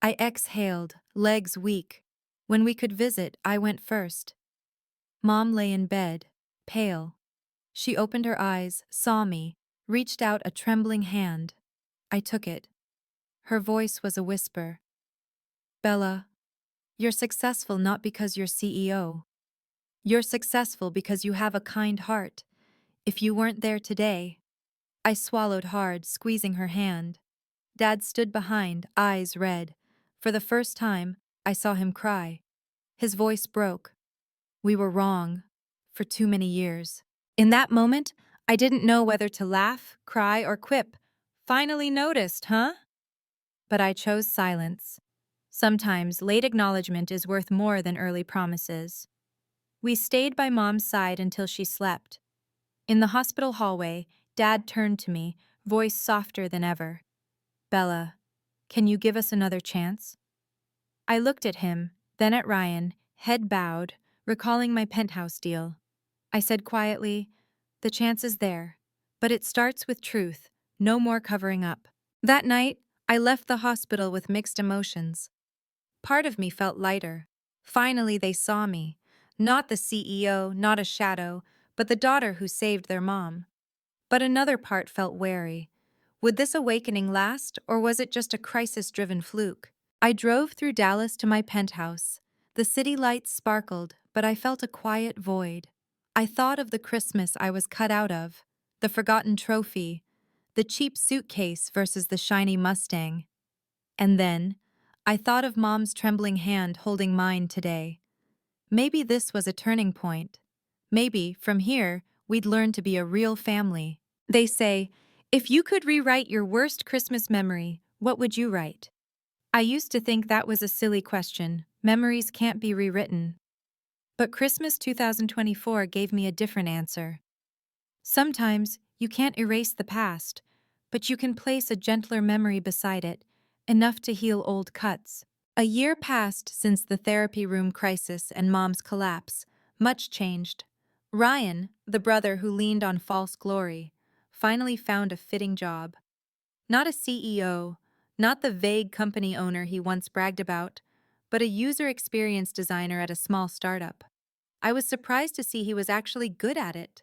Speaker 1: I exhaled, legs weak. When we could visit, I went first. Mom lay in bed, pale. She opened her eyes, saw me, reached out a trembling hand. I took it. Her voice was a whisper. Bella, you're successful not because you're CEO. You're successful because you have a kind heart. If you weren't there today. I swallowed hard, squeezing her hand. Dad stood behind, eyes red. For the first time, I saw him cry. His voice broke. We were wrong. For too many years. In that moment, I didn't know whether to laugh, cry, or quip. Finally noticed, huh? But I chose silence. Sometimes late acknowledgement is worth more than early promises. We stayed by Mom's side until she slept. In the hospital hallway, Dad turned to me, voice softer than ever. Bella, can you give us another chance? I looked at him, then at Ryan, head bowed, recalling my penthouse deal. I said quietly, the chance is there, but it starts with truth, no more covering up. That night, I left the hospital with mixed emotions. Part of me felt lighter. Finally, they saw me. Not the CEO, not a shadow, but the daughter who saved their mom. But another part felt wary. Would this awakening last, or was it just a crisis-driven fluke? I drove through Dallas to my penthouse. The city lights sparkled, but I felt a quiet void. I thought of the Christmas I was cut out of, the forgotten trophy, the cheap suitcase versus the shiny Mustang. And then, I thought of Mom's trembling hand holding mine today. Maybe this was a turning point. Maybe, from here, we'd learn to be a real family. They say, if you could rewrite your worst Christmas memory, what would you write? I used to think that was a silly question. Memories can't be rewritten. But Christmas 2024 gave me a different answer. Sometimes, you can't erase the past, but you can place a gentler memory beside it, enough to heal old cuts. A year passed since the therapy room crisis and Mom's collapse. Much changed. Ryan, the brother who leaned on false glory, finally found a fitting job. Not a CEO, not the vague company owner he once bragged about, but a user experience designer at a small startup. I was surprised to see he was actually good at it.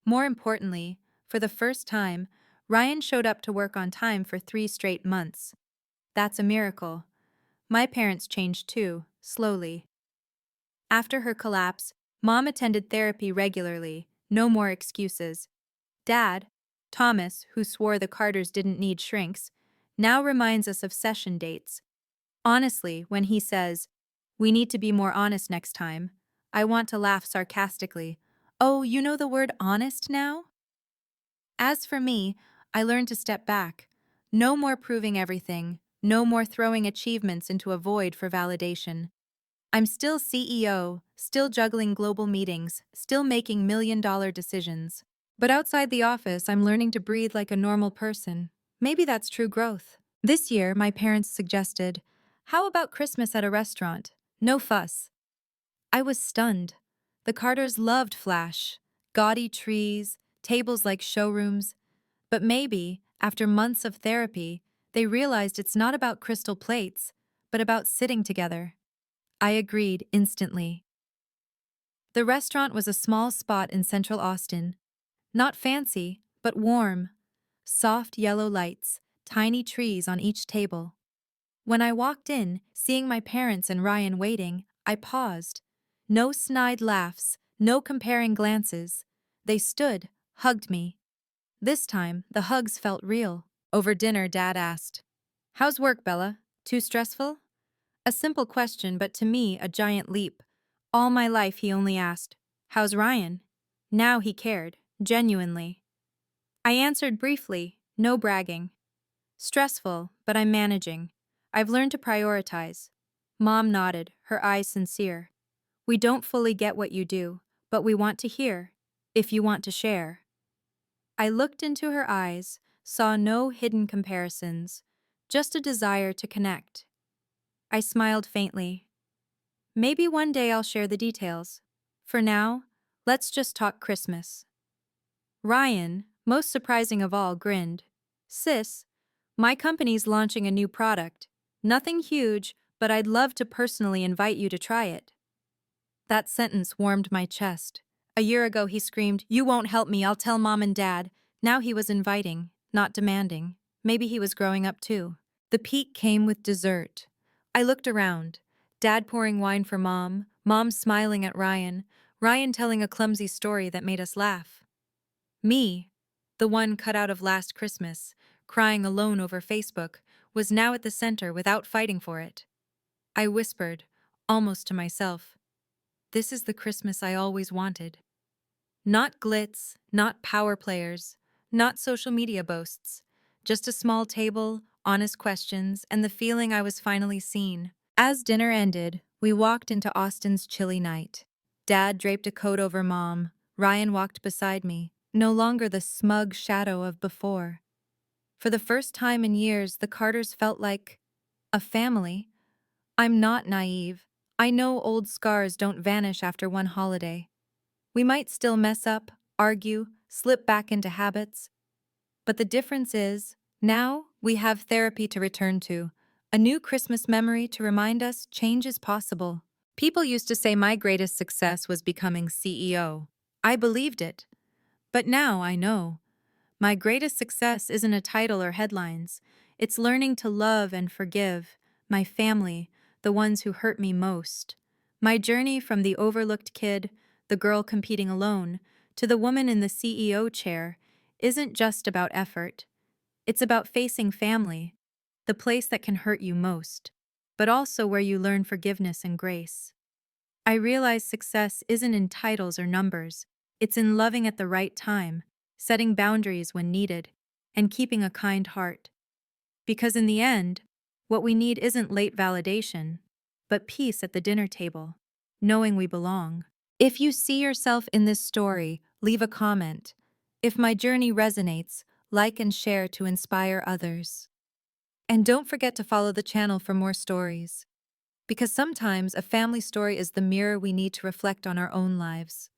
Speaker 1: More importantly, for the first time, Ryan showed up to work on time for 3 straight months. That's a miracle. My parents changed too, slowly. After her collapse, Mom attended therapy regularly, no more excuses. Dad, Thomas, who swore the Carters didn't need shrinks, now reminds us of session dates. Honestly, when he says, "We need to be more honest next time," I want to laugh sarcastically. Oh, you know the word honest now? As for me, I learned to step back. No more proving everything, no more throwing achievements into a void for validation. I'm still CEO, still juggling global meetings, still making million-dollar decisions. But outside the office, I'm learning to breathe like a normal person. Maybe that's true growth. This year, my parents suggested, how about Christmas at a restaurant? No fuss. I was stunned. The Carters loved flash, gaudy trees, tables like showrooms. But maybe, after months of therapy, they realized it's not about crystal plates, but about sitting together. I agreed instantly. The restaurant was a small spot in central Austin. Not fancy, but warm. Soft yellow lights, tiny trees on each table. When I walked in, seeing my parents and Ryan waiting, I paused. No snide laughs, no comparing glances. They stood, hugged me. This time, the hugs felt real. Over dinner, Dad asked, "How's work, Bella? Too stressful?" A simple question, but to me, a giant leap. All my life, he only asked, "How's Ryan?" Now he cared, genuinely. I answered briefly, no bragging. Stressful, but I'm managing. I've learned to prioritize. Mom nodded, her eyes sincere. We don't fully get what you do, but we want to hear, if you want to share. I looked into her eyes, saw no hidden comparisons, just a desire to connect. I smiled faintly. Maybe one day I'll share the details. For now, let's just talk Christmas. Ryan, most surprising of all, grinned. Sis, my company's launching a new product. Nothing huge, but I'd love to personally invite you to try it." That sentence warmed my chest. A year ago, he screamed, "You won't help me, I'll tell mom and dad." Now he was inviting, not demanding. Maybe he was growing up too. The peak came with dessert. I looked around. Dad pouring wine for mom smiling at Ryan, Ryan telling a clumsy story that made us laugh. Me, the one cut out of last Christmas, crying alone over Facebook, was now at the center without fighting for it. I whispered, almost to myself, "This is the Christmas I always wanted." Not glitz, not power players, not social media boasts. Just a small table, honest questions, and the feeling I was finally seen. As dinner ended, we walked into Austin's chilly night. Dad draped a coat over mom. Ryan walked beside me, no longer the smug shadow of before. For the first time in years, the Carters felt like a family. I'm not naive. I know old scars don't vanish after one holiday. We might still mess up, argue, slip back into habits. But the difference is, now we have therapy to return to, a new Christmas memory to remind us change is possible. People used to say my greatest success was becoming CEO. I believed it. But now I know. My greatest success isn't a title or headlines. It's learning to love and forgive my family, the ones who hurt me most. My journey from the overlooked kid, the girl competing alone, to the woman in the CEO chair isn't just about effort. It's about facing family, the place that can hurt you most, but also where you learn forgiveness and grace. I realize success isn't in titles or numbers. It's in loving at the right time, setting boundaries when needed, and keeping a kind heart. Because in the end, what we need isn't late validation, but peace at the dinner table, knowing we belong. If you see yourself in this story, leave a comment. If my journey resonates, like and share to inspire others. And don't forget to follow the channel for more stories. Because sometimes a family story is the mirror we need to reflect on our own lives.